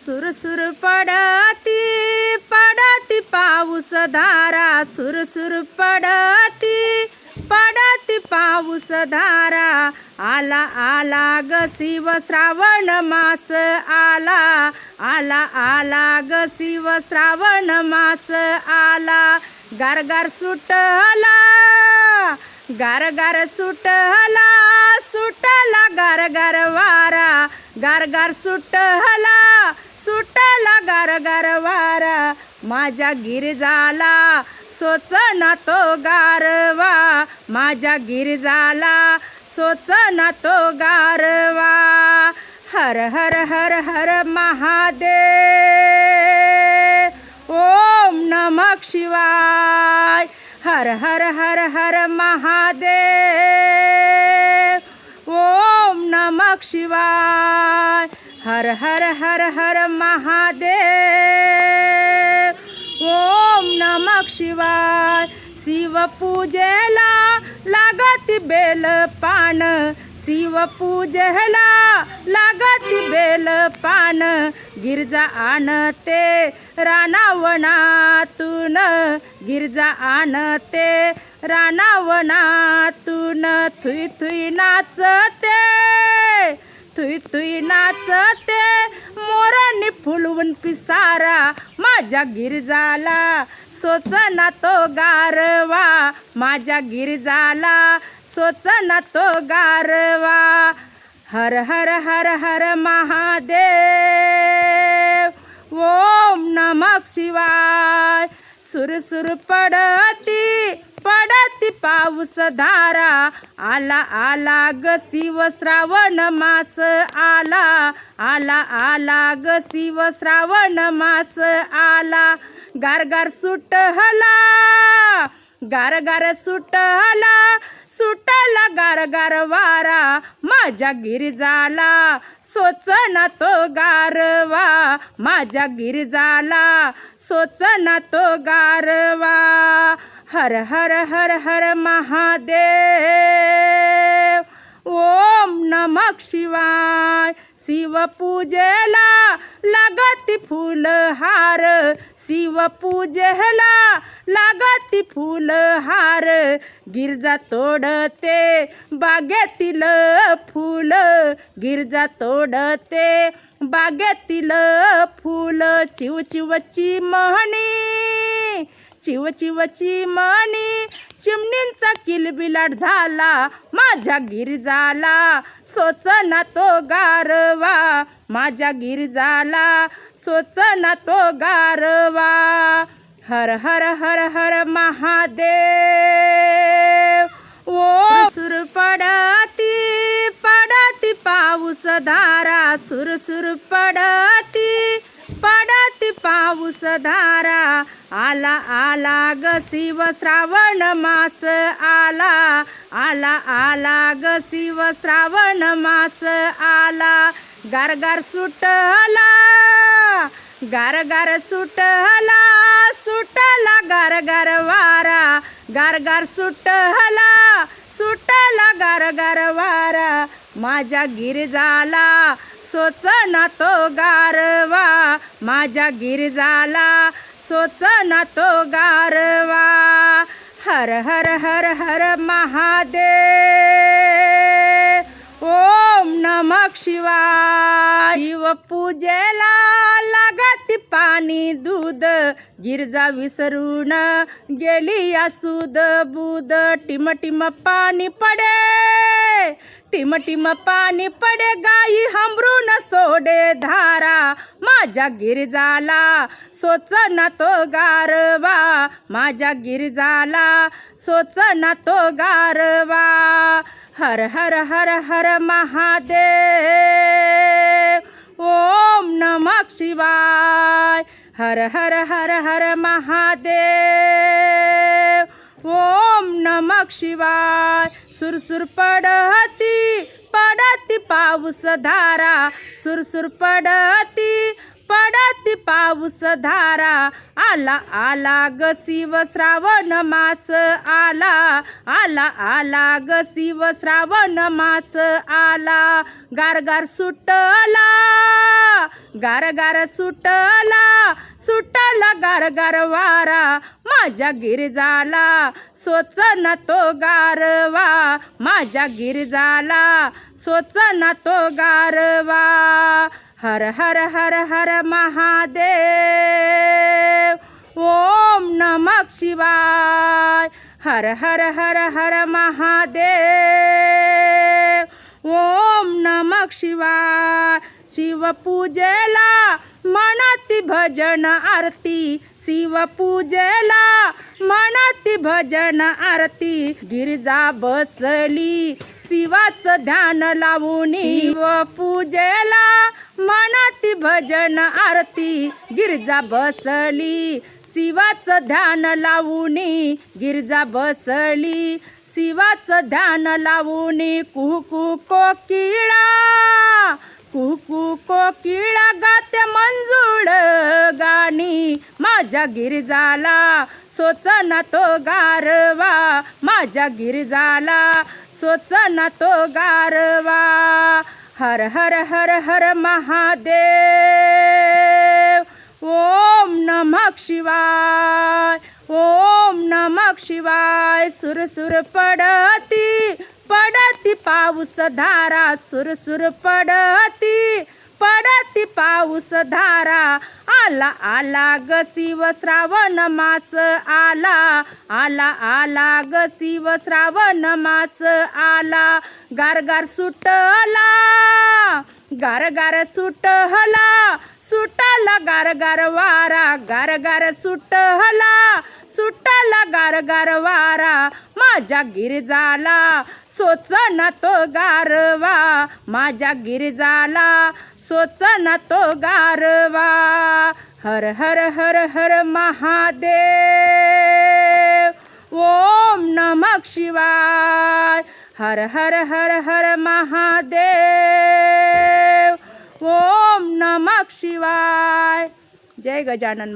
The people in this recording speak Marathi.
सुरसुर पडती पडती पाऊस धारा, सुरसुर पडती पडती पाऊस धारा. आला आला ग शिव श्रावण मास, आला आला आला ग शिव श्रावण मास आला. गारगार सुटला गारगार सुटला सुटला गारगार वारा, गारगार सुटला सुटला गारगार वारा. माझ्या गिरजाला सोचना तो गारवा, माझ्या गिरजाला सोचना तो गारवा. हर हर हर हर महादेव, ओम नमः शिवाय. हर हर हर हर महादेव, ओम नमः शिवाय. हर हर हर हर महादेव, ओम नमः शिवाय. शिवपूजेला लागती बेल पान, शिवपूजेला लागती बेल पान. गिरजा आणते रानावनातून, गिरजा आणते रानावनातून. थुई थुई नाचते थुई थुई नाचते मोरांनी फुलवून पिसारा. माझ्या गिरजाला सोचना तो गारवा, माझ्या गिरजाला सोचना तो गारवा. हर हर हर हर महादेव, ओम नमः शिवाय. सुरसुर पडती पडती पाऊस धारा, आला आला ग शिव श्रावण मास आला, आला आला ग शिव श्रावण मास आला. गारगार सुटला गारगार सुटला सुटला गारगार वारा. माझ्या गिरजाला सोचना तो गारवा, माझ्या गिरजाला सोचना तो गारवा. हर हर हर हर महादेव, ओम नमः शिवाय. शिवपूजेला लागती फुलहार, शिवपूजेला लागती फुलहार. गिरजा तोडते बागेतील फूल, गिरजा तोडते बागेतील फूल. चिव चिवची म्हणी चिव चिवची म्हणी, चिमणींचा किलबिलाट झाला. माझ्या गिरजाला सोचना तो गारवा, माझ्या गिरजाला सोचना तो गारवा. हर हर हर हर महादेव, ओ सुर पडती पडती पाऊस धारा, सुरसुर पडती पडती पाऊस धारा. आला आला ग शिव श्रावण मास आला, आला आला ग शिव श्रावण मास आला. गारगार सुटला गारगार सुटला सुटला गारगार वारा, गारगार सुटला सुटला गारगार वारा. माझ्या गिरजाला सोचना तो गारवा, माझ्या गिरजाला सोचना तो गारवा. हर हर हर हर महादेव, ओम नमः शिवाय. शिवपूजेला लागती पाणी दूध, गिरजा विसरून गेली या सूद बुद. टिम टिम पाणी पडे टिम टिम पाणी पडे, गाई हंबरून सोडे धारा. माझ्या गिरजाला सोचना तो गारवा, माझ्या गिरजाला सोचना तो गारवा. हर हर हर हर महादेव, ओम नमः शिवाय. हर हर हर हर महादेव, ओम नमः शिवाय. सुरसुर पडती पडती पाऊस धारा, सुरसुर पडती पडती पाऊस धारा. आला आला ग शिव श्रावण मास आला, आला आला ग शिव श्रावण मास आला. गारगार सुटला गार गार सुटला सुटला गार गार वारा माझ्या गिरजाला सोचना तो गारवा माझ्या गिरजाला सोचना तो गारवा हर हर हर हर महादेव ओम नमः शिवाय हर हर हर हर महादेव ओम नमः शिवाय शिवपूजेला मनाती भजन आरती शिवपूजेला मनाती भजन आरती गिरजा बसली शिवाचं ध्यान लावूनी शिवपूजेला मनाती भजन आरती गिरजा बसली शिवाचं ध्यान लावूनी गिरजा बसली शिवाचं ध्यान लावूनी कुहू कोकिळा कुहू कोकिळा गाते मंजूळ गाणी माझ्या गिरजाला सोचना तो गारवा माझ्या गिरजाला सोचना तो गारवा हर हर हर हर महादेव ओम नमः शिवाय ओम नमः शिवाय सुरसुर पडती पडती पाऊस धारा सुरसुर पडती पडती पाऊस धारा आला आला ग शिव श्रावण मास आला आला आला ग शिव श्रावण मास आला गार गार सुटला गार गार सुटला सुटला गार गार वारा गार गार सुटला सुटला गार गार वारा माझ्या गिरजाला सोचना तो गारवा माझ्या गिरजाला सोचना तो गारवा हर हर हर हर महादेव ओम नमः शिवाय हर हर हर हर महादेव ओम नमः शिवाय जय गजानन।